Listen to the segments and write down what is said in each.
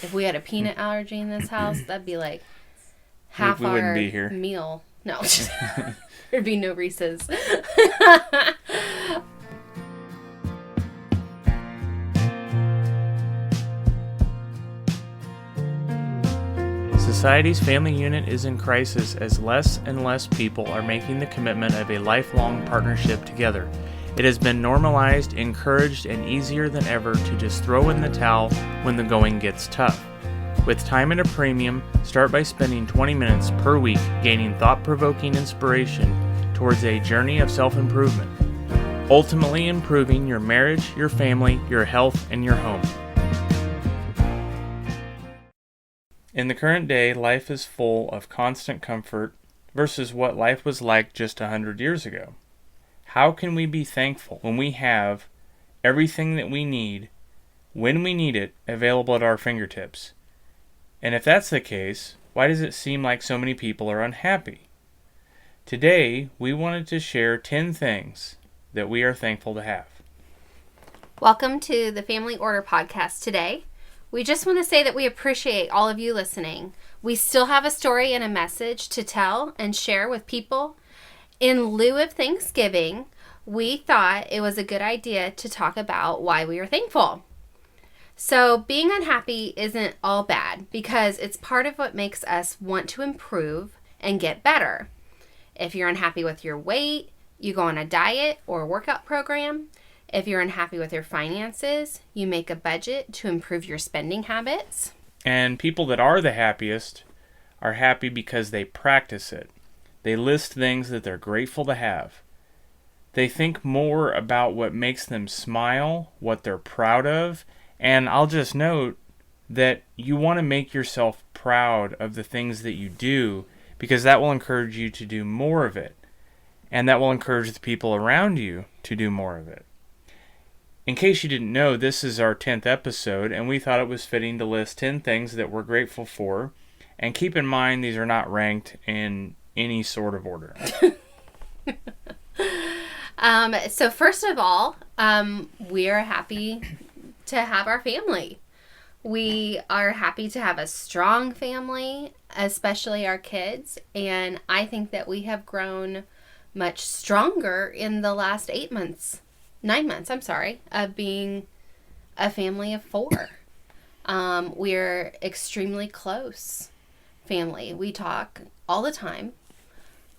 If we had a peanut allergy in this house, that'd be like half we wouldn't our be here. meal. No, there'd be no Reese's. Society's family unit is in crisis as less and less people are making the commitment of a lifelong partnership together. It has been normalized, encouraged, and easier than ever to just throw in the towel when the going gets tough. With time at a premium, start by spending 20 minutes per week gaining thought-provoking inspiration towards a journey of self-improvement, ultimately improving your marriage, your family, your health, and your home. In the current day, life is full of constant comfort versus what life was like just 100 years ago. How can we be thankful when we have everything that we need, when we need it, available at our fingertips? And if that's the case, why does it seem like so many people are unhappy? Today, we wanted to share 10 things that we are thankful to have. Welcome to the Family Order Podcast today. We just want to say that we appreciate all of you listening. We still have a story and a message to tell and share with people. In lieu of Thanksgiving, we thought it was a good idea to talk about why we are thankful. So being unhappy isn't all bad because it's part of what makes us want to improve and get better. If you're unhappy with your weight, you go on a diet or workout program. If you're unhappy with your finances, you make a budget to improve your spending habits. And people that are the happiest are happy because they practice it. They list things that they're grateful to have. They think more about what makes them smile, what they're proud of, and I'll just note that you want to make yourself proud of the things that you do because that will encourage you to do more of it, and that will encourage the people around you to do more of it. In case you didn't know, this is our 10th episode, and we thought it was fitting to list 10 things that we're grateful for. And keep in mind, these are not ranked in any sort of order. So first of all, we are happy to have our family. We are happy to have a strong family, especially our kids. And I think that we have grown much stronger in the last 9 months, of being a family of 4. We're extremely close family. We talk all the time.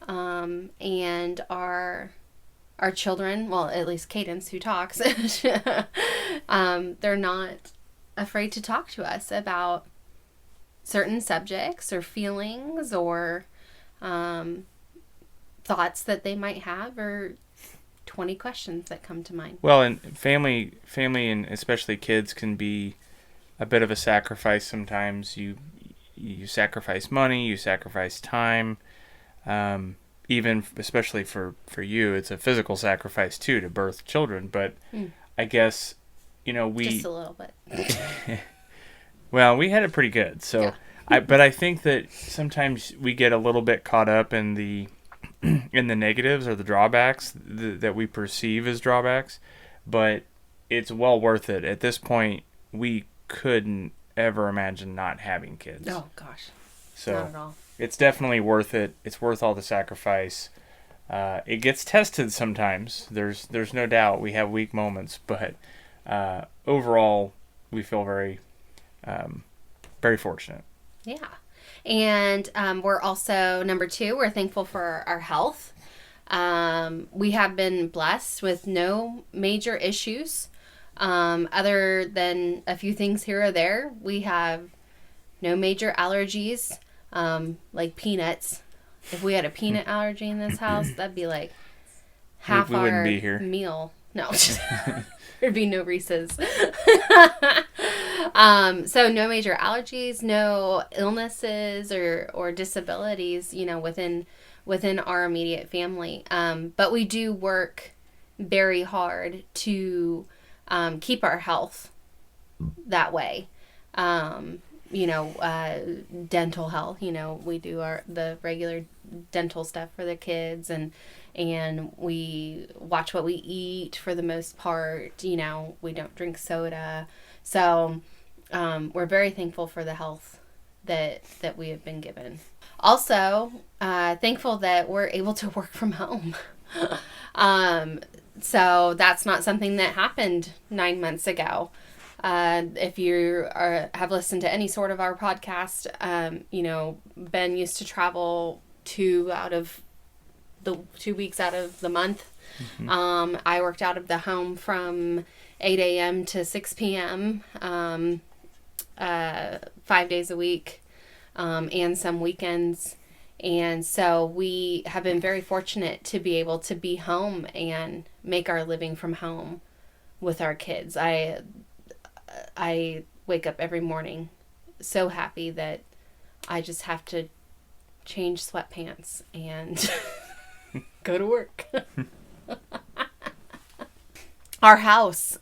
And our children, well, at least Cadence, who talks, they're not afraid to talk to us about certain subjects or feelings or thoughts that they might have or 20 questions that come to mind. Well, and family and especially kids can be a bit of a sacrifice sometimes. You sacrifice money, you sacrifice time, even especially for you, it's a physical sacrifice too to birth children. But I guess, we... Just a little bit. Well, we had it pretty good. So, yeah. But I think that sometimes we get a little bit caught up in the negatives or the drawbacks that we perceive as drawbacks, but it's well worth it. At this point, we couldn't ever imagine not having kids. Oh, gosh. So not at all. It's definitely worth it. It's worth all the sacrifice. It gets tested sometimes. There's no doubt we have weak moments, but overall, we feel very, very fortunate. Yeah. And we're also, number 2, we're thankful for our health. We have been blessed with no major issues. Other than a few things here or there, we have no major allergies, like peanuts. If we had a peanut allergy in this house, that'd be like half we our wouldn't be here. Meal. No, there'd be no Reese's. So no major allergies, no illnesses or disabilities, within our immediate family. But we do work very hard to keep our health that way. Dental health, we do the regular dental stuff for the kids and we watch what we eat for the most part. We don't drink soda. So we're very thankful for the health that we have been given. Also, thankful that we're able to work from home. So that's not something that happened 9 months ago. If you have listened to any sort of our podcast, Ben used to travel 2 weeks out of the month. Mm-hmm. I worked out of the home from 8 a.m. to 6 p.m. 5 days a week, and some weekends. And so we have been very fortunate to be able to be home and make our living from home with our kids. I wake up every morning so happy that I just have to change sweatpants and go to work. Our house,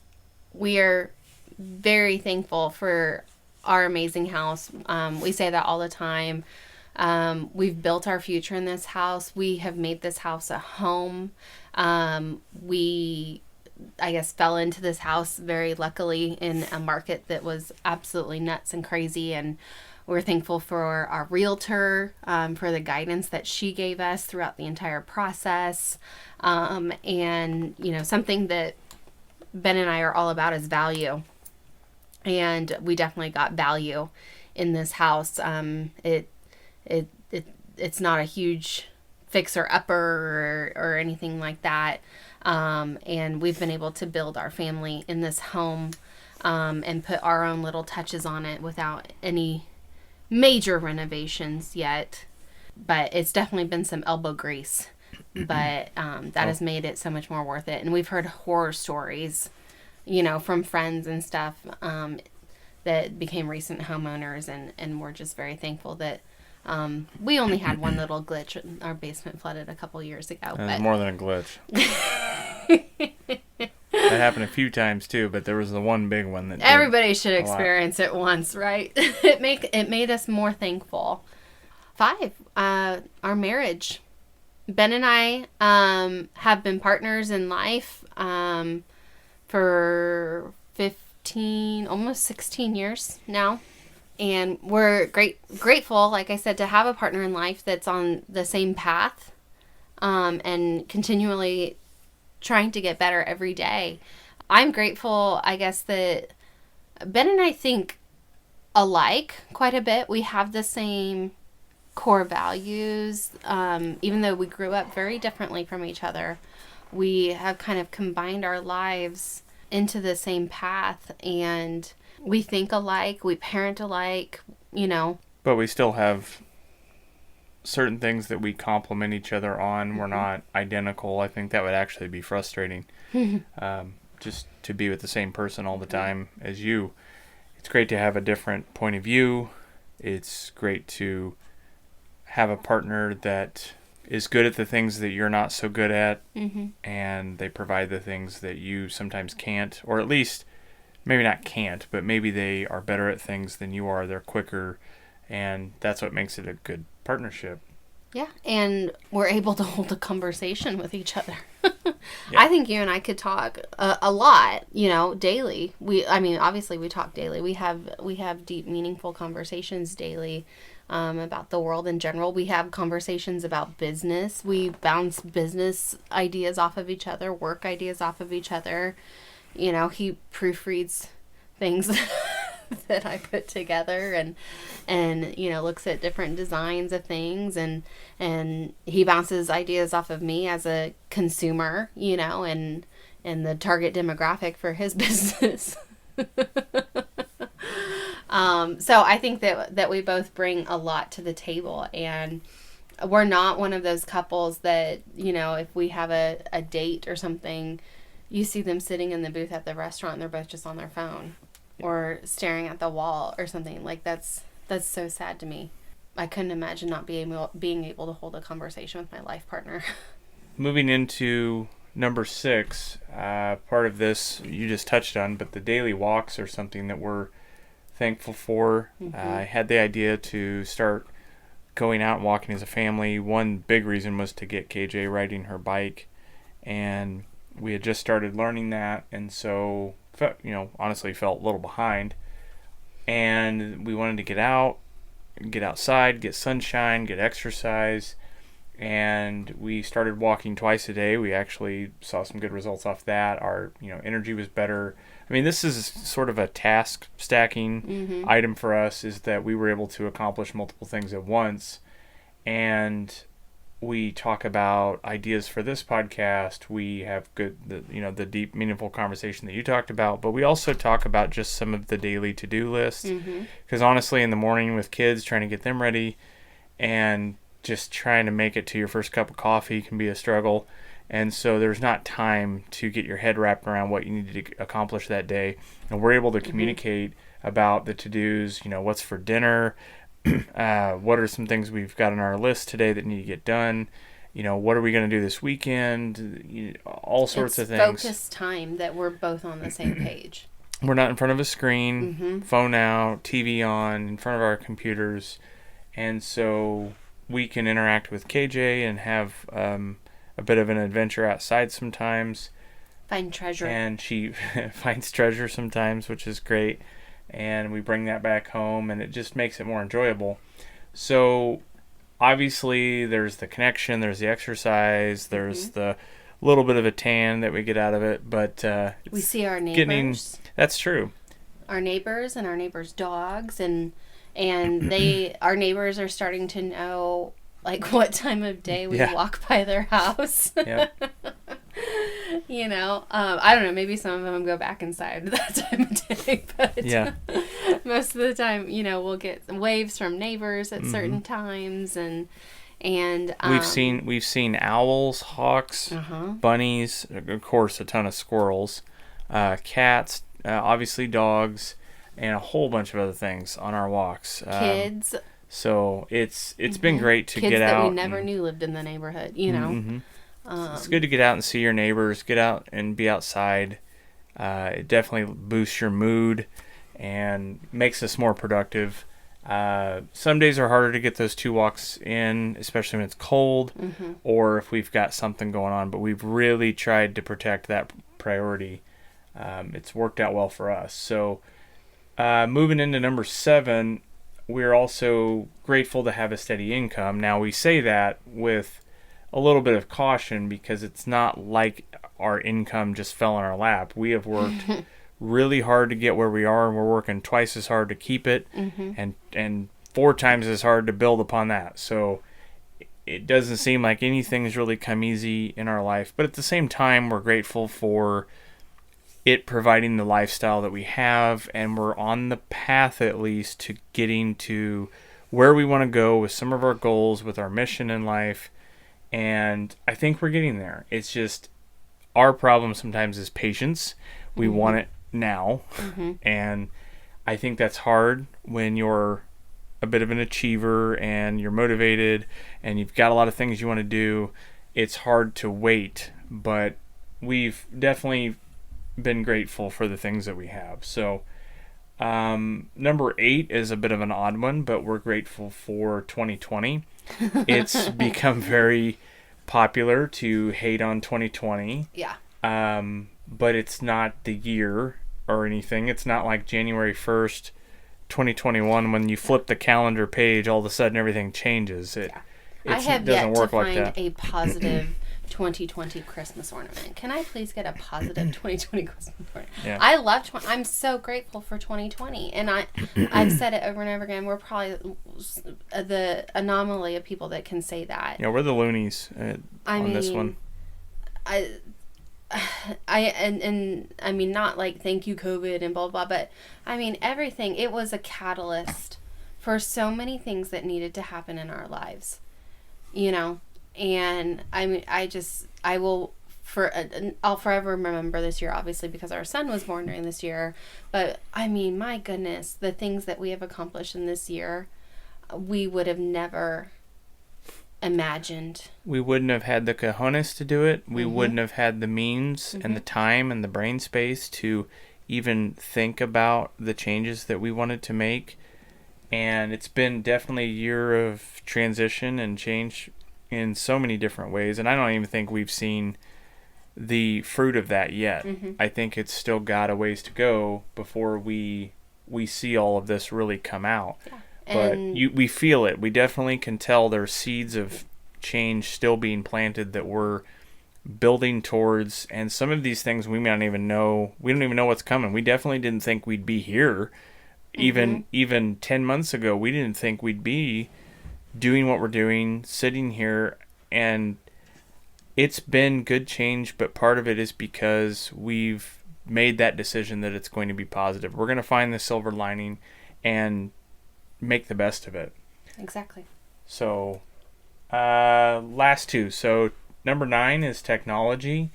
we are very thankful for our amazing house. We say that all the time. We've built our future in this house. We have made this house a home. We, I guess, fell into this house very luckily in a market that was absolutely nuts and crazy. And we're thankful for our realtor, for the guidance that she gave us throughout the entire process. And, something that Ben and I are all about is value. And we definitely got value in this house. It's not a huge fixer-upper or anything like that. And we've been able to build our family in this home, and put our own little touches on it without any major renovations yet. But it's definitely been some elbow grease. But that has made it so much more worth it. And we've heard horror stories, from friends and stuff, that became recent homeowners. And we're just very thankful that we only had one little glitch. Our basement flooded a couple years ago. It was more than a glitch. That happened a few times too, but there was the one big one that everybody should experience it once, right? It made us more thankful. 5, our marriage. Ben and I have been partners in life for 15, almost 16 years now. And we're grateful, like I said, to have a partner in life that's on the same path, and continually trying to get better every day. I'm grateful, I guess, that Ben and I think alike quite a bit. We have the same core values, even though we grew up very differently from each other. We have kind of combined our lives into the same path, and we think alike, we parent alike, But we still have certain things that we complement each other on. Mm-hmm. We're not identical. I think that would actually be frustrating. Just to be with the same person all the time as you. It's great to have a different point of view. It's great to have a partner that is good at the things that you're not so good at, mm-hmm. and they provide the things that you sometimes can't, or at least maybe not can't, but maybe they are better at things than you are. They're quicker, and that's what makes it a good partnership. Yeah, and we're able to hold a conversation with each other. Yeah. I think you and I could talk a lot, daily. Obviously we talk daily. We have deep, meaningful conversations daily about the world in general. We have conversations about business. We bounce business ideas off of each other, work ideas off of each other. He proofreads things that I put together and looks at different designs of things, and he bounces ideas off of me as a consumer, and the target demographic for his business. So I think that we both bring a lot to the table, and we're not one of those couples that, if we have a date or something, you see them sitting in the booth at the restaurant and they're both just on their phone or staring at the wall or something. Like that's so sad to me. I couldn't imagine not being able to hold a conversation with my life partner. Moving into number 6, part of this you just touched on, but the daily walks are something that we're thankful for. Mm-hmm. I had the idea to start going out and walking as a family. One big reason was to get KJ riding her bike, and we had just started learning that, and so honestly felt a little behind. and we wanted to get out, get outside, get sunshine, get exercise, and we started walking twice a day. We actually saw some good results off that. Our energy was better. I mean, this is sort of a task stacking item for us, is that we were able to accomplish multiple things at once. And we talk about ideas for this podcast. We have the deep, meaningful conversation that you talked about, but we also talk about just some of the daily to-do lists. Because honestly, in the morning with kids, trying to get them ready and just trying to make it to your first cup of coffee can be a struggle. And so there's not time to get your head wrapped around what you need to accomplish that day. And we're able to communicate about the to-dos, what's for dinner, what are some things we've got on our list today that need to get done, what are we going to do this weekend, all sorts of things. It's focused time that we're both on the same page. We're not in front of a screen, phone out, TV on, in front of our computers. And so we can interact with KJ and have a bit of an adventure outside sometimes. Find treasure. And she finds treasure sometimes, which is great. And we bring that back home, and it just makes it more enjoyable. So obviously there's the connection, there's the exercise, there's the little bit of a tan that we get out of it, but we see our neighbors. That's true. Our neighbors and our neighbors' dogs, and our neighbors are starting to know like what time of day we walk by their house. I don't know, maybe some of them go back inside that time of day, but most of the time, we'll get waves from neighbors at certain times, and we've seen owls, hawks, bunnies, of course a ton of squirrels, cats, obviously dogs, and a whole bunch of other things on our walks. Kids. So it's been great to Kids get out. Kids that we never knew lived in the neighborhood, It's good to get out and see your neighbors, get out and be outside. It definitely boosts your mood and makes us more productive. Some days are harder to get those 2 walks in, especially when it's cold or if we've got something going on, but we've really tried to protect that priority. It's worked out well for us. So moving into number 7, we're also grateful to have a steady income. Now, we say that with a little bit of caution because it's not like our income just fell in our lap. We have worked really hard to get where we are, and we're working twice as hard to keep it and 4 times as hard to build upon that. So it doesn't seem like anything's really come easy in our life, but at the same time, we're grateful for it providing the lifestyle that we have, and we're on the path at least to getting to where we want to go with some of our goals, with our mission in life. And I think we're getting there. It's just our problem sometimes is patience. We want it now. And I think that's hard when you're a bit of an achiever and you're motivated and you've got a lot of things you want to do. It's hard to wait, but we've definitely been grateful for the things that we have. So number 8 is a bit of an odd one, but we're grateful for 2020. It's become very popular to hate on 2020. Yeah. But it's not the year or anything. It's not like January 1st, 2021, when you flip the calendar page, all of a sudden everything changes. I have yet to find a positive 2020 Christmas ornament. Can I please get a positive 2020 Christmas ornament? Yeah. I love I'm so grateful for 2020, and I've said it over and over again. We're probably the anomaly of people that can say that. Yeah, we're the loonies on this one. I mean, not like thank you COVID and blah blah, but I mean everything. It was a catalyst for so many things that needed to happen in our lives, And I mean, I'll forever remember this year, obviously, because our son was born during this year. But I mean, my goodness, the things that we have accomplished in this year, we would have never imagined. We wouldn't have had the cojones to do it. We wouldn't have had the means and the time and the brain space to even think about the changes that we wanted to make. And it's been definitely a year of transition and change in so many different ways. And I don't even think we've seen the fruit of that yet. I think it's still got a ways to go before we we see all of this really come out. Yeah. But we feel it. We definitely can tell there's seeds of change still being planted that we're building towards, and some of these things we may not even know. We don't even know what's coming. We definitely didn't think we'd be here. Even 10 months ago, we didn't think we'd be doing what we're doing, sitting here, and it's been good change, but part of it is because we've made that decision that it's going to be positive. We're going to find the silver lining and make the best of it. Exactly. So, last two. So, number 9 is technology.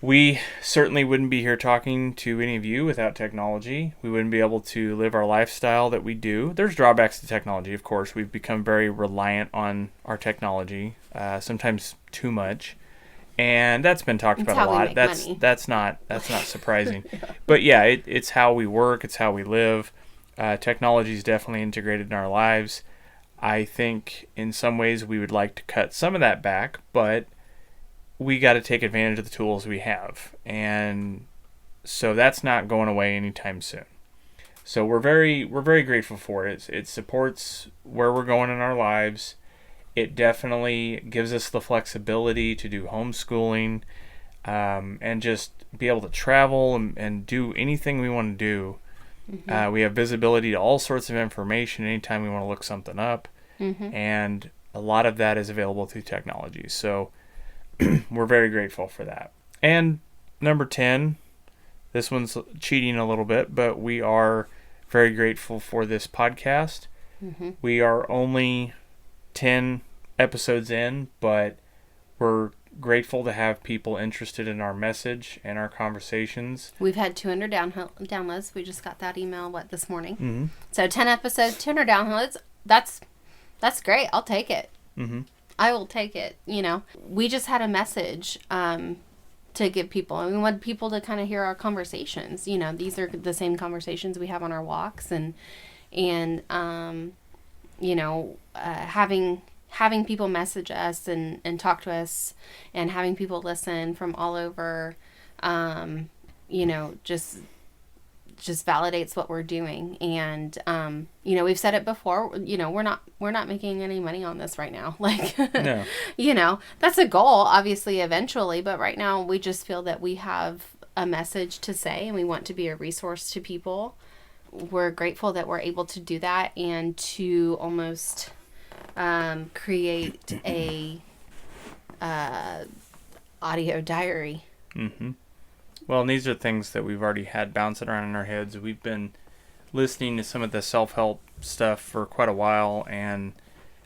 We certainly wouldn't be here talking to any of you without technology. We wouldn't be able to live our lifestyle that we do. There's drawbacks to technology, of course. We've become very reliant on our technology, sometimes too much, and that's been talked about a lot. That's not surprising. But yeah, it's how we work. It's how we live. Technology is definitely integrated in our lives. I think in some ways we would like to cut some of that back, but we got to take advantage of the tools we have. And so that's not going away anytime soon. So we're very grateful for it. It supports where we're going in our lives. It definitely gives us the flexibility to do homeschooling, and just be able to travel and do anything we want to do. Mm-hmm. We have visibility to all sorts of information anytime we want to look something up. Mm-hmm. And a lot of that is available through technology. So we're very grateful for that. And number 10, this one's cheating a little bit, but we are very grateful for this podcast. Mm-hmm. We are only 10 episodes in, but we're grateful to have people interested in our message and our conversations. We've had 200 downloads. We just got that email this morning. Mm-hmm. So 10 episodes, 200 downloads. That's great. I'll take it. Mm-hmm. I will take it. We just had a message to give people, and we want people to kind of hear our conversations. These are the same conversations we have on our walks, and having people message us and talk to us, and having people listen from all over, just validates what we're doing. And we've said it before, we're not making any money on this right now. No. That's a goal, obviously, eventually, but right now we just feel that we have a message to say, and we want to be a resource to people. We're grateful that we're able to do that, and to almost create a audio diary. Mm-hmm. Well, and these are things that we've already had bouncing around in our heads. We've been listening to some of the self-help stuff for quite a while, and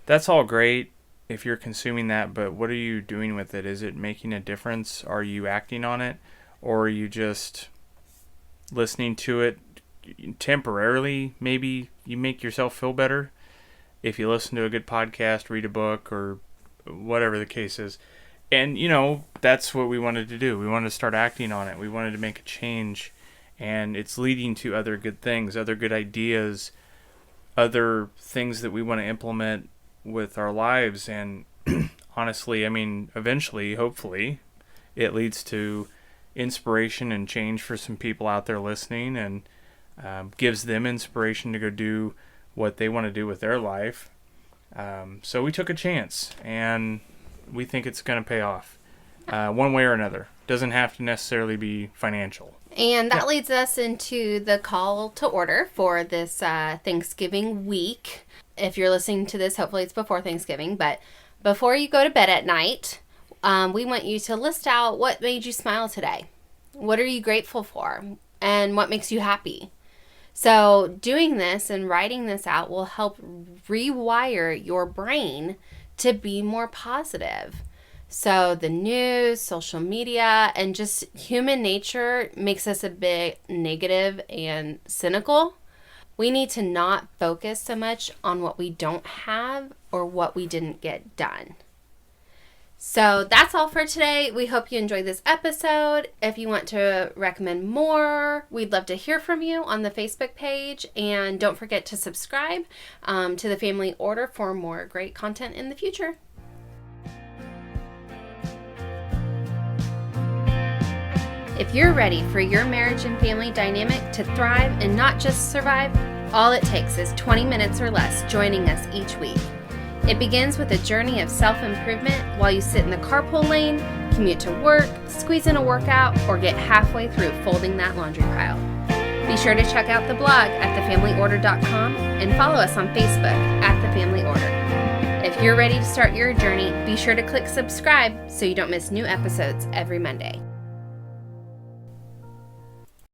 that's all great if you're consuming that, but what are you doing with it? Is it making a difference? Are you acting on it? Or are you just listening to it temporarily? Maybe you make yourself feel better if you listen to a good podcast, read a book, or whatever the case is. And, that's what we wanted to do. We wanted to start acting on it. We wanted to make a change. And it's leading to other good things, other good ideas, other things that we want to implement with our lives. And honestly, eventually, hopefully, it leads to inspiration and change for some people out there listening, and gives them inspiration to go do what they want to do with their life. So we took a chance, and we think it's going to pay off one way or another. Doesn't have to necessarily be financial. And that leads us into the call to order for this Thanksgiving week. If you're listening to this, hopefully it's before Thanksgiving, but before you go to bed at night, we want you to list out what made you smile today. What are you grateful for? And what makes you happy? So doing this and writing this out will help rewire your brain to be more positive. So the news, social media, and just human nature makes us a bit negative and cynical. We need to not focus so much on what we don't have or what we didn't get done. So that's all for today. We hope you enjoyed this episode. If you want to recommend more, we'd love to hear from you on the Facebook page. And don't forget to subscribe to the Family Order for more great content in the future. If you're ready for your marriage and family dynamic to thrive and not just survive, all it takes is 20 minutes or less joining us each week. It begins with a journey of self-improvement while you sit in the carpool lane, commute to work, squeeze in a workout, or get halfway through folding that laundry pile. Be sure to check out the blog at thefamilyorder.com and follow us on Facebook at The Family Order. If you're ready to start your journey, be sure to click subscribe so you don't miss new episodes every Monday.